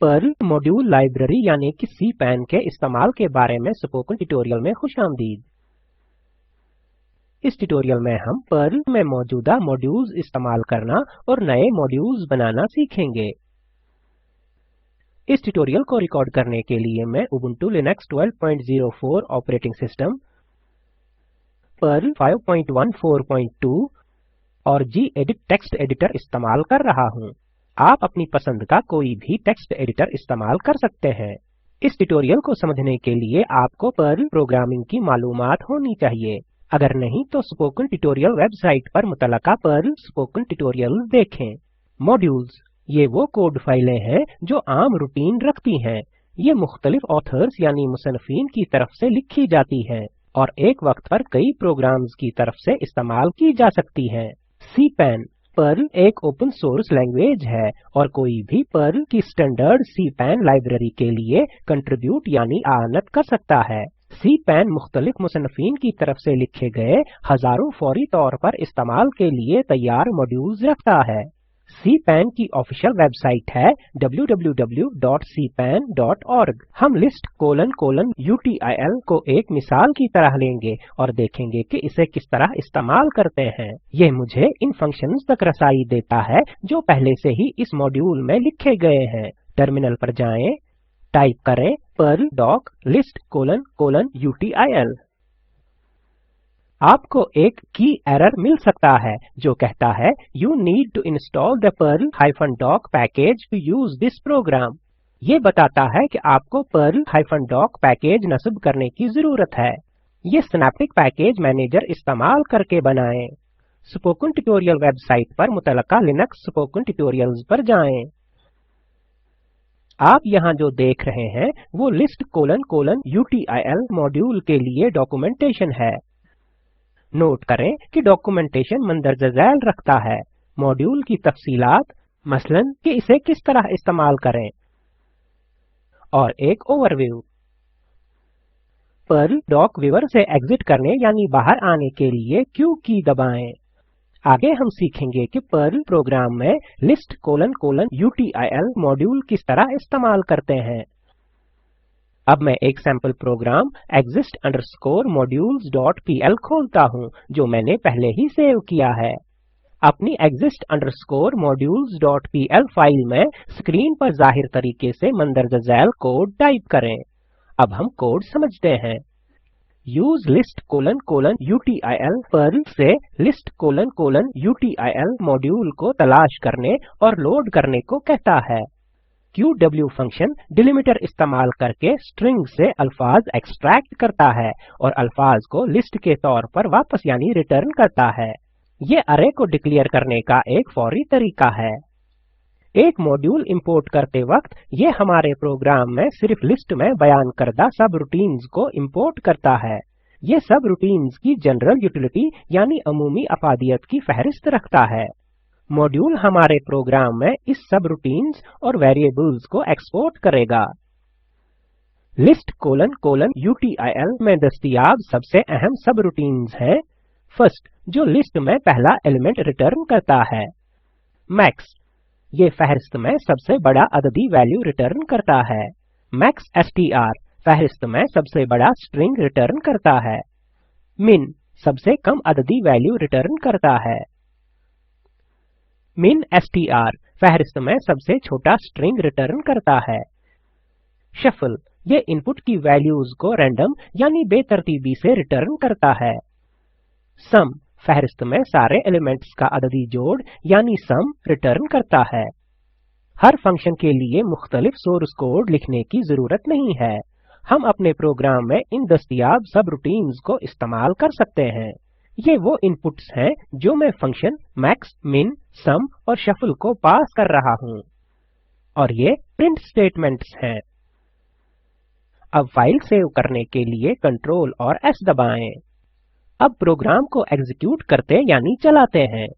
Perl module library यानी कि cpan के इस्तेमाल के बारे में स्पोकन ट्यूटोरियल में खुशामदीद। इस ट्यूटोरियल में हम पर्ल में मौजूदा मॉड्यूल्स इस्तेमाल करना और नए मॉड्यूल्स बनाना सीखेंगे। इस ट्यूटोरियल को रिकॉर्ड करने के लिए मैं Ubuntu Linux 12.04 operating system, Perl 5142 और gedit टेक्स्ट एडिटर इस्तेमाल कर रहा हूँ। आप अपनी पसंद का कोई भी टेक्स्ट एडिटर इस्तेमाल कर सकते हैं। इस ट्यूटोरियल को समझने के लिए आपको पर्ल प्रोग्रामिंग की मालूमात होनी चाहिए। अगर नहीं तो स्पोकन ट्यूटोरियल वेबसाइट पर मुतलका पर्ल स्पोकन ट्यूटोरियल देखें। मॉड्यूल्स, ये वो कोड फाइलें हैं जो आम रूटीन रखती हैं। ये मुख्तलिफ ऑथर्स यानी मुसन्निफीन की तरफ से लिखी जाती हैं और एक वक्त पर कई प्रोग्राम्स की तरफ से इस्तेमाल की जा सकती हैं। cpan पर्ल एक ओपन सोर्स लैंग्वेज है और कोई भी पर्ल की स्टैंडर्ड cpan लाइब्रेरी के लिए कंट्रीब्यूट यानी आनत कर सकता है। cpan मुख्तलिफ मुसन्निफीन की तरफ से लिखे गए हजारों फौरी तौर पर इस्तेमाल के लिए तैयार मॉड्यूल्स रखता है। cpan की ऑफिशियल वेबसाइट है www.cpan.org। हम list:*util को एक मिसाल की तरह लेंगे और देखेंगे कि इसे किस तरह इस्तेमाल करते हैं। यह मुझे इन फंक्शंस तक रसाई देता है जो पहले से ही इस मॉड्यूल में लिखे गए हैं। टर्मिनल पर जाएं, टाइप करें पर्ल doc list:*util। आपको एक की एरर मिल सकता है जो कहता है You need to install the perl-doc package to use this program। ये बताता है कि आपको perl-doc पैकेज नस्ब करने की जरूरत है। ये सिनैप्टिक पैकेज मैनेजर इस्तेमाल करके बनाएं। स्पोकन ट्यूटोरियल वेबसाइट पर मुतलका लिनक्स स्पोकन ट्यूटोरियल्स पर जाएं। आप यहाँ जो देख रहे हैं वो list:*util मॉड्यूल के लिए डॉक्यूमेंटेशन है। नोट करें कि डॉक्यूमेंटेशन मंदरजा झैल रखता है मॉड्यूल की तफसीलात, मसलन कि इसे किस तरह इस्तेमाल करें, और एक ओवरव्यू। पर्ल डॉक व्यूअर से एग्जिट करने यानी बाहर आने के लिए Q की दबाएं। आगे हम सीखेंगे कि पर्ल प्रोग्राम में list:*util मॉड्यूल किस तरह इस्तेमाल करते हैं। अब मैं एक सैंपल प्रोग्राम exist_modules.pl खोलता हूँ जो मैंने पहले ही सेव किया है। अपनी exist_modules.pl फाइल में स्क्रीन पर जाहिर तरीके से मंदरजा झैल कोड टाइप करें। अब हम कोड समझते हैं। use list:*util पर्ल से list:*util मॉड्यूल को तलाश करने और लोड करने को कहता है। QW फंक्शन डिलिमीटर इस्तेमाल करके स्ट्रिंग से अल्फाज एक्सट्रैक्ट करता है और अल्फाज को लिस्ट के तौर पर वापस यानी रिटर्न करता है। ये अरे को डिक्लेयर करने का एक फौरी तरीका है। एक मॉड्यूल इंपोर्ट करते वक्त ये हमारे प्रोग्राम में सिर्फ लिस्ट में बयान करदा सब रूटीन्स को इंपोर्ट करता है। ये सब रूटीन्स की जनरल यूटिलिटी यानी अमूमी अफादियत की फहरिस्त रखता है। मॉड्यूल हमारे प्रोग्राम में इस सब रूटीन्स और वेरिएबल्स को एक्सपोर्ट करेगा। list:*util में दस्तियाब सबसे अहम सब रूटीन्स हैं। फर्स्ट, जो लिस्ट में पहला एलिमेंट रिटर्न करता है। मैक्स, ये फहरिस्त में सबसे बड़ा अददी वैल्यू रिटर्न करता है। मैक्स str, फहरिस्त में सबसे बड़ा स्ट्रिंग रिटर्न करता है। मिन, सबसे कम अददी वैल्यू रिटर्न करता है। min str, फहरिस्त में सबसे छोटा स्ट्रिंग रिटर्न करता है। शफल, ये इनपुट की वैल्यूज को रैंडम यानी बेतरतीबी से रिटर्न करता है। सम, फहरिस्त में सारे एलिमेंट्स का अददी जोड़ यानी सम रिटर्न करता है। हर फंक्शन के लिए मुख्तलिफ सोर्स कोड लिखने की जरूरत नहीं है। हम अपने प्रोग्राम में इन दस्तियाब सब रूटीन्स को इस्तेमाल कर सकते हैं। ये वो इनपुट्स हैं जो मैं फंक्शन मैक्स, मिन, सम और शफल को पास कर रहा हूँ, और ये प्रिंट स्टेटमेंट्स हैं। अब फाइल सेव करने के लिए Ctrl और S दबाएं। अब प्रोग्राम को एग्जीक्यूट करते यानी चलाते हैं।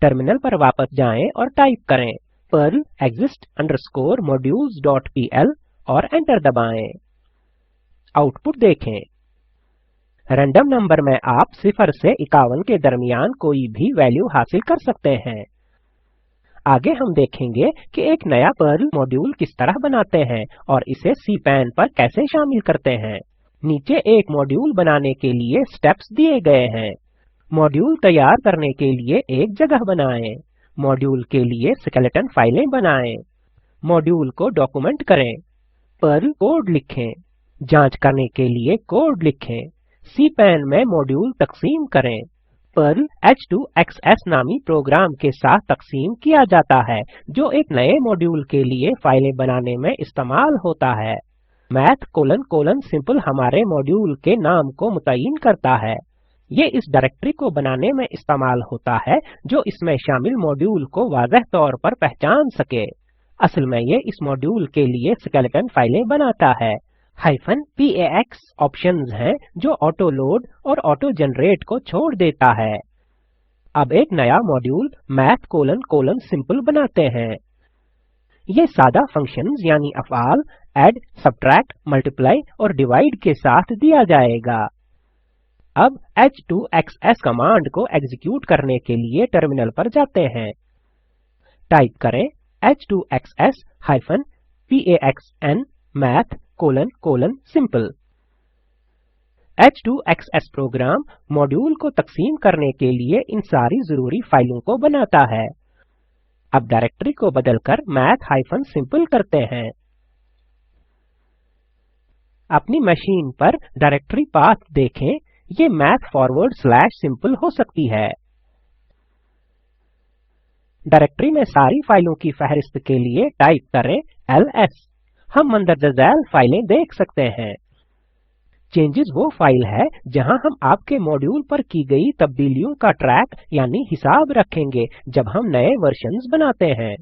टर्मिनल पर वापस जाएं और टाइप करें पर्ल exist_modules.pl और एंटर दबाएं। आउटपुट देखें। रैंडम नंबर में आप 0 से 51 के दरमियान कोई भी वैल्यू हासिल कर सकते हैं। आगे हम देखेंगे कि एक नया पर्ल मॉड्यूल किस तरह बनाते हैं और इसे cpan पर कैसे शामिल करते हैं। नीचे एक मॉड्यूल बनाने के लिए स्टेप्स दिए गए हैं। मॉड्यूल तैयार करने के लिए एक जगह बनाएं। मॉड्यूल के लिए स्केलेटन फाइलें बनाएं। मॉड्यूल को डॉक्यूमेंट करें। पर्ल कोड लिखें। जांच करने के लिए कोड लिखें। cpan में मॉड्यूल तकसीम करें। पर्ल h2xs नामी प्रोग्राम के साथ तकसीम किया जाता है जो एक नए मॉड्यूल के लिए फाइलें बनाने में इस्तेमाल होता है। math::simple हमारे मॉड्यूल के नाम को मुतय्यन करता है। ये इस डायरेक्टरी को बनाने में इस्तेमाल होता है जो इसमें शामिल मॉड्यूल को वाज़ेह तौर पर पहचान सके। असल में ये इस मॉड्यूल के लिए स्केलेटन फाइलें बनाता है। -pax ऑप्शंस हैं जो ऑटो लोड और ऑटो जनरेट को छोड़ देता है। अब एक नया मॉड्यूल math::simple बनाते हैं। ये सादा फंक्शंस यानी अफ़आल ऐड, सब्ट्रैक्ट, मल्टीप्लाई और डिवाइड के साथ दिया जाएगा। अब h2xs कमांड को एग्जीक्यूट करने के लिए टर्मिनल पर जाते हैं। टाइप करें h2xs -paxn math::simple। h2xs program module को तकसीम करने के लिए इन सारी जरूरी फाइलों को बनाता है। अब डायरेक्टरी को बदलकर math-simple करते हैं। अपनी मशीन पर डायरेक्टरी पाथ देखें। ये math:/simple हो सकती है। डायरेक्टरी में सारी फाइलों की फहरिस्त के लिए टाइप करें ls। हम मंदरजा झैल फाइलें देख सकते हैं। चेंजेस वो फाइल है जहां हम आपके मॉड्यूल पर की गई तब्दीलियों का ट्रैक यानी हिसाब रखेंगे जब हम नए वर्जन्स बनाते हैं।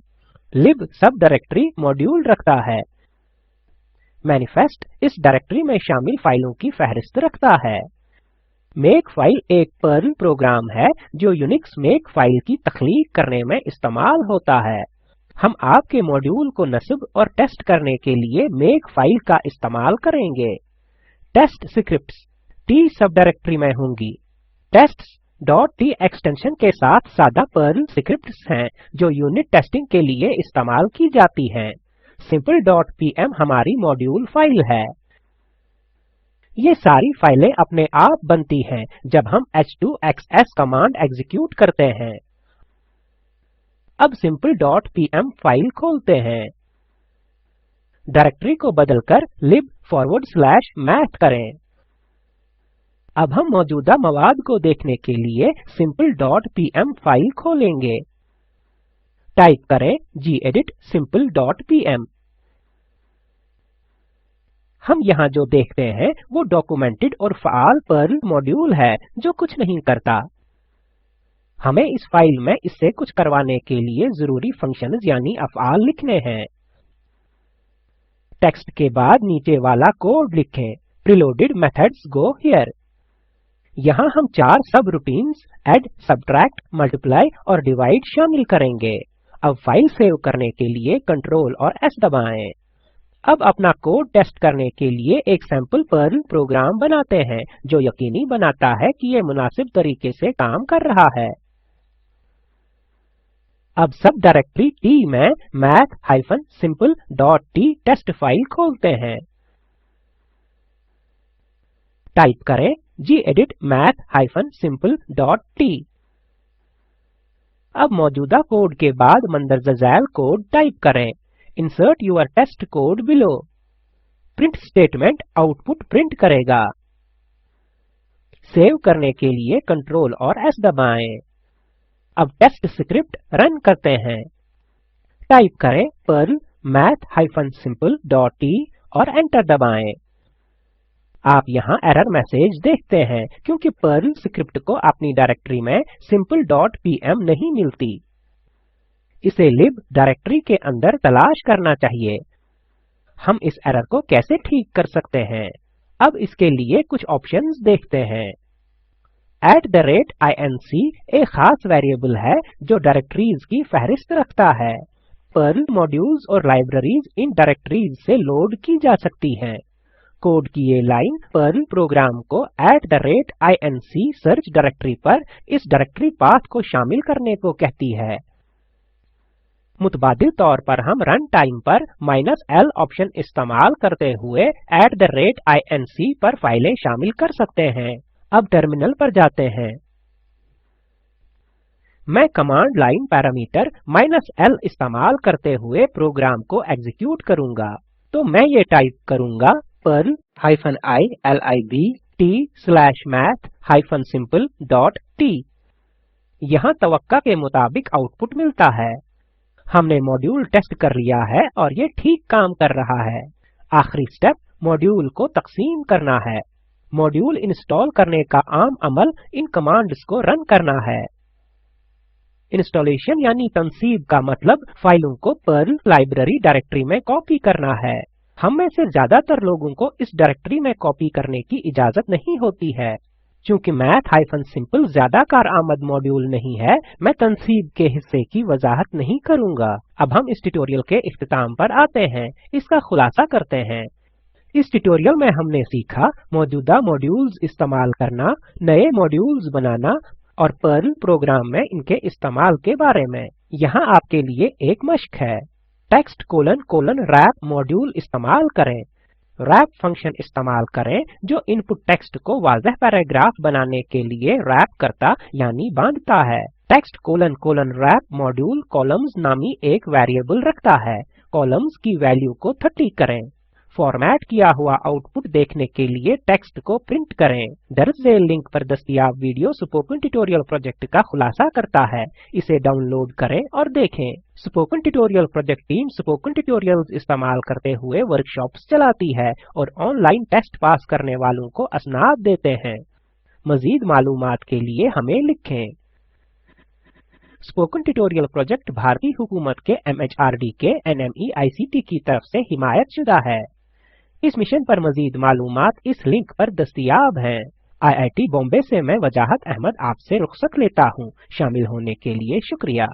lib सब डायरेक्टरी मॉड्यूल रखता है। मैनिफेस्ट इस डायरेक्टरी में शामिल फाइलों की फहरिस्त रखता है। मेक फाइल एक पर्ल प्रोग्राम है जो यूनिक्स मेक फाइल की तख्लीक करने में इस्तेमाल होता है। हम आपके मॉड्यूल को नस्ब और टेस्ट करने के लिए मेक फाइल का इस्तेमाल करेंगे। टेस्ट स्क्रिप्ट्स t सब डायरेक्टरी में होंगी। tests.t एक्सटेंशन के साथ सादा पर्ल स्क्रिप्ट्स हैं जो यूनिट टेस्टिंग के लिए इस्तेमाल की जाती हैं। simple.pm हमारी मॉड्यूल फाइल है। ये सारी फाइलें अपने आप बनती हैं जब हम h2xs कमांड एग्जीक्यूट करते हैं। अब simple.pm फाइल खोलते हैं। डायरेक्टरी को बदलकर lib/math करें। अब हम मौजूदा मवाद को देखने के लिए simple.pm फाइल खोलेंगे। टाइप करें gedit simple.pm। हम यहाँ जो देखते हैं वो डॉक्यूमेंटेड और फ़आल पर्ल मॉड्यूल है जो कुछ नहीं करता। हमें इस फाइल में इससे कुछ करवाने के लिए जरूरी फंक्शंस यानी अफ़आल लिखने हैं। टेक्स्ट के बाद नीचे वाला कोड लिखें। Preloaded methods go here. यहाँ हम 4 सब रूटीन्स ऐड, सब्ट्रैक्ट, मल्टीप्लाई और डिवाइड शामिल करेंगे। अब फाइल सेव करने के लिए Ctrl और S दबाएं। अब अपना कोड टेस्ट करने के लिए एक सैंपल पर्ल प्रोग्राम बनाते हैं जो यकीनी बनाता है कि ये मुनासिब तरीके से काम कर रहा है। अब सब डायरेक्टरी t में math-simple.t टेस्ट फाइल खोलते हैं। टाइप करें gedit math-simple.t। अब मौजूदा कोड के बाद मंदरजा झैल कोड टाइप करें। Insert your test code below। Print statement output print करेगा। सेव करने के लिए Ctrl और S दबाएं। अब टेस्ट स्क्रिप्ट रन करते हैं। टाइप करें पर्ल math-simple.t और एंटर दबाएं। आप यहाँ एरर मैसेज देखते हैं क्योंकि पर्ल स्क्रिप्ट को अपनी डायरेक्टरी में simple.pm नहीं मिलती। इसे lib डायरेक्टरी के अंदर तलाश करना चाहिए। हम इस एरर को कैसे ठीक कर सकते हैं? अब इसके लिए कुछ ऑप्शंस देखते हैं। @inc एक खास वेरिएबल है जो डायरेक्टरीज की फहरिस्त रखता है। पर्ल मॉड्यूल्स और लाइब्रेरीज इन डायरेक्टरीज से लोड की जा सकती हैं। कोड की ये लाइन पर्ल प्रोग्राम को @inc सर्च डायरेक्टरी पर इस डायरेक्टरी पाथ को शामिल करने को कहती है। मुतबादिल तौर पर हम रन टाइम पर -l ऑप्शन इस्तेमाल करते हुए @inc पर फाइलें शामिल कर सकते हैं। अब टर्मिनल पर जाते हैं। मैं कमांड लाइन पैरामीटर -l इस्तेमाल करते हुए प्रोग्राम को एग्जीक्यूट करूंगा। तो मैं ये टाइप करूंगा perl -i lib t/math-simple.t। यहाँ तवक्का के मुताबिक आउटपुट मिलता है। हमने मॉड्यूल टेस्ट कर लिया है और ये ठीक काम कर रहा है। आखिरी स्टेप मॉड्यूल को तकसीम करना है। मॉड्यूल इंस्टॉल करने का आम अमल इन कमांड्स को रन करना है। इंस्टॉलेशन यानी तनसीब का मतलब फाइलों को पर्ल लाइब्रेरी डायरेक्टरी में कॉपी करना है। हम में से ज्यादातर लोगों को इस डायरेक्टरी में कॉपी करने की इजाजत नहीं होती है। चूंकि math-simple ज्यादा कारआमद मॉड्यूल नहीं है, मैं तनसीब के हिस्से की वजाहत नहीं करूंगा। अब हम इस ट्यूटोरियल के इख्तिताम पर आते हैं। इसका खुलासा करते हैं। इस ट्यूटोरियल में हमने सीखा मौजूदा मॉड्यूल्स इस्तेमाल करना, नए मॉड्यूल्स बनाना और पर्ल प्रोग्राम में इनके इस्तेमाल के बारे में। यहाँ आपके लिए एक मश्क है। टेक्स्ट : wrap मॉड्यूल इस्तेमाल करें। wrap फंक्शन इस्तेमाल करें जो इनपुट टेक्स्ट को वाज़ेह पैराग्राफ बनाने के लिए रैप करता यानी बांधता है। टेक्स्ट : wrap मॉड्यूल कॉलम्स नामी एक वेरिएबल रखता है। कॉलम्स की वैल्यू को 30 करें। फॉर्मेट किया हुआ आउटपुट देखने के लिए टेक्स्ट को प्रिंट करें। दर्ज लिंक पर दस्तयाब वीडियो स्पोकन ट्यूटोरियल प्रोजेक्ट का खुलासा करता है। इसे डाउनलोड करें और देखें। Spoken tutorial project team spoken tutorials इस्तेमाल करते हुए वर्कशॉप्स चलाती है और ऑनलाइन टेस्ट पास करने वालों को असनाद देते हैं। मजीद मालूमात के लिए हमें लिखें। स्पोकन ट्यूटोरियल प्रोजेक्ट भारतीय हुकूमत के MHRD के NMEICT की तरफ से हिमायत शुदा है। इस मिशन पर मजीद मालूमात इस लिंक पर दस्तयाब हैं। IIT बॉम्बे से मैं वजाहत अहमद आपसे रुखसत लेता हूँ। शामिल होने के लिए शुक्रिया।